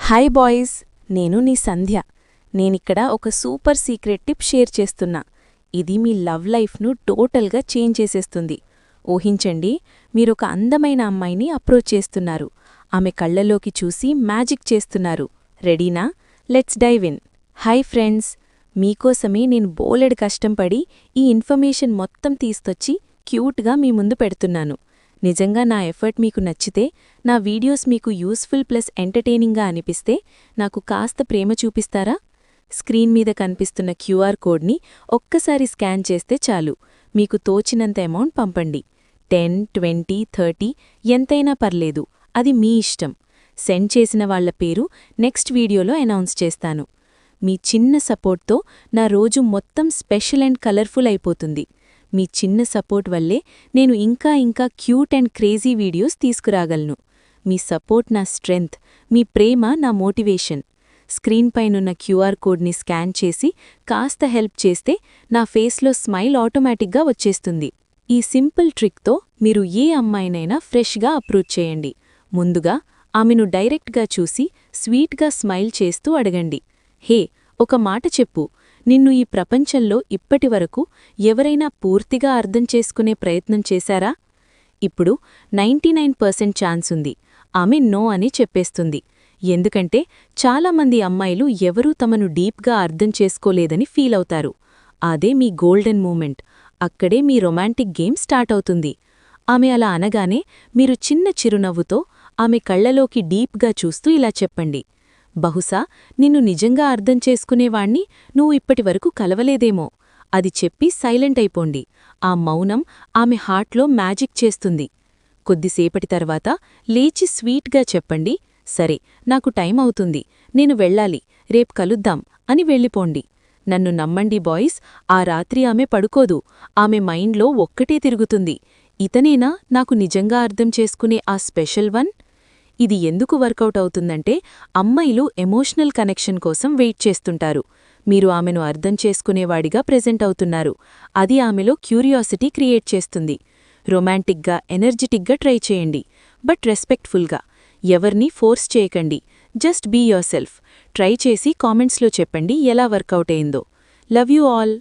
Hi boys, నేను నీ సంధ్య. నేనిక్కడ ఒక సూపర్ సీక్రెట్ టిప్ షేర్ చేస్తున్నా. ఇది మీ లవ్ లైఫ్ను టోటల్గా చేంజ్ చేసేస్తుంది. ఊహించండి, మీరొక అందమైన అమ్మాయిని అప్రోచ్ చేస్తున్నారు. ఆమె కళ్లలోకి చూసి మ్యాజిక్ చేస్తున్నారు. రెడీనా? Let's dive in. Hi friends, మీకోసమే నేను బోలెడు కష్టంపడి ఈ ఇన్ఫర్మేషన్ మొత్తం తీసుకొచ్చి క్యూట్గా మీ ముందు పెడుతున్నాను. నిజంగా నా ఎఫర్ట్ మీకు నచ్చితే, నా వీడియోస్ మీకు యూస్ఫుల్ ప్లస్ ఎంటర్టైనింగ్గా అనిపిస్తే నాకు కాస్త ప్రేమ చూపిస్తారా? స్క్రీన్ మీద కనిపిస్తున్న క్యూఆర్ కోడ్ని ఒక్కసారి స్కాన్ చేస్తే చాలు. మీకు తోచినంత అమౌంట్ పంపండి. 10, 20, 30 ఎంతైనా పర్లేదు, అది మీ ఇష్టం. సెండ్ చేసిన వాళ్ల పేరు నెక్స్ట్ వీడియోలో అనౌన్స్ చేస్తాను. మీ చిన్న సపోర్ట్తో నా రోజు మొత్తం స్పెషల్ అండ్ కలర్ఫుల్ అయిపోతుంది. మీ చిన్న సపోర్ట్ వల్లే నేను ఇంకా క్యూట్ అండ్ క్రేజీ వీడియోస్ తీసుకురాగలను. మీ సపోర్ట్ నా స్ట్రెంగ్త్, మీ ప్రేమ నా మోటివేషన్. స్క్రీన్ పైనున్న క్యూఆర్ కోడ్ని స్కాన్ చేసి కాస్త హెల్ప్ చేస్తే నా ఫేస్లో స్మైల్ ఆటోమేటిక్గా వచ్చేస్తుంది. ఈ సింపుల్ ట్రిక్తో మీరు ఏ అమ్మాయినైనా ఫ్రెష్గా అప్రోచ్ చేయండి. ముందుగా ఆమెను డైరెక్ట్గా చూసి స్వీట్గా స్మైల్ చేస్తూ అడగండి, హే, ఒక మాట చెప్పు, నిన్ను ఈ ప్రపంచంలో ఇప్పటివరకు ఎవరైనా పూర్తిగా అర్థం చేసుకునే ప్రయత్నం చేశారా? ఇప్పుడు 99% ఛాన్స్ ఉంది ఆమె నో అని చెప్పేస్తుంది. ఎందుకంటే చాలామంది అమ్మాయిలు ఎవరూ తమను డీప్గా అర్థం చేసుకోలేదని ఫీల్ అవుతారు. అదే మీ గోల్డెన్ మూమెంట్. అక్కడే మీ రొమాంటిక్ గేమ్ స్టార్ట్ అవుతుంది. ఆమె అలా అనగానే మీరు చిన్న చిరునవ్వుతో ఆమె కళ్లలోకి డీప్గా చూస్తూ ఇలా చెప్పండి, బహుశా నిన్ను నిజంగా అర్థం చేసుకునేవాణ్ణి నువ్వు ఇప్పటివరకు కలవలేదేమో. అది చెప్పి సైలెంట్ అయిపోండి. ఆ మౌనం ఆమె హార్ట్లో మ్యాజిక్ చేస్తుంది. కొద్దిసేపటి తర్వాత లేచి స్వీట్గా చెప్పండి, సరే, నాకు టైం అవుతుంది, నేను వెళ్ళాలి, రేపు కలుద్దాం అని వెళ్ళిపోండి. నన్ను నమ్మండి బాయ్స్, ఆ రాత్రి ఆమె పడుకోదు. ఆమె మైండ్లో ఒక్కటే తిరుగుతుంది, ఇతనేనా నాకు నిజంగా అర్థం చేసుకునే ఆ స్పెషల్ వన్? ఇది ఎందుకు వర్కౌట్ అవుతుందంటే, అమ్మాయిలు ఎమోషనల్ కనెక్షన్ కోసం వెయిట్ చేస్తుంటారు. మీరు ఆమెను అర్థం చేసుకునేవాడిగా ప్రెజెంట్ అవుతున్నారు. అది ఆమెలో క్యూరియాసిటీ క్రియేట్ చేస్తుంది. రొమాంటిక్గా, ఎనర్జెటిక్గా ట్రై చేయండి, బట్ రెస్పెక్ట్ఫుల్గా. ఎవర్నీ ఫోర్స్ చేయకండి. Just be యోర్సెల్ఫ్. ట్రై చేసి కామెంట్స్లో చెప్పండి ఎలా వర్కౌట్ అయిందో. Love you all.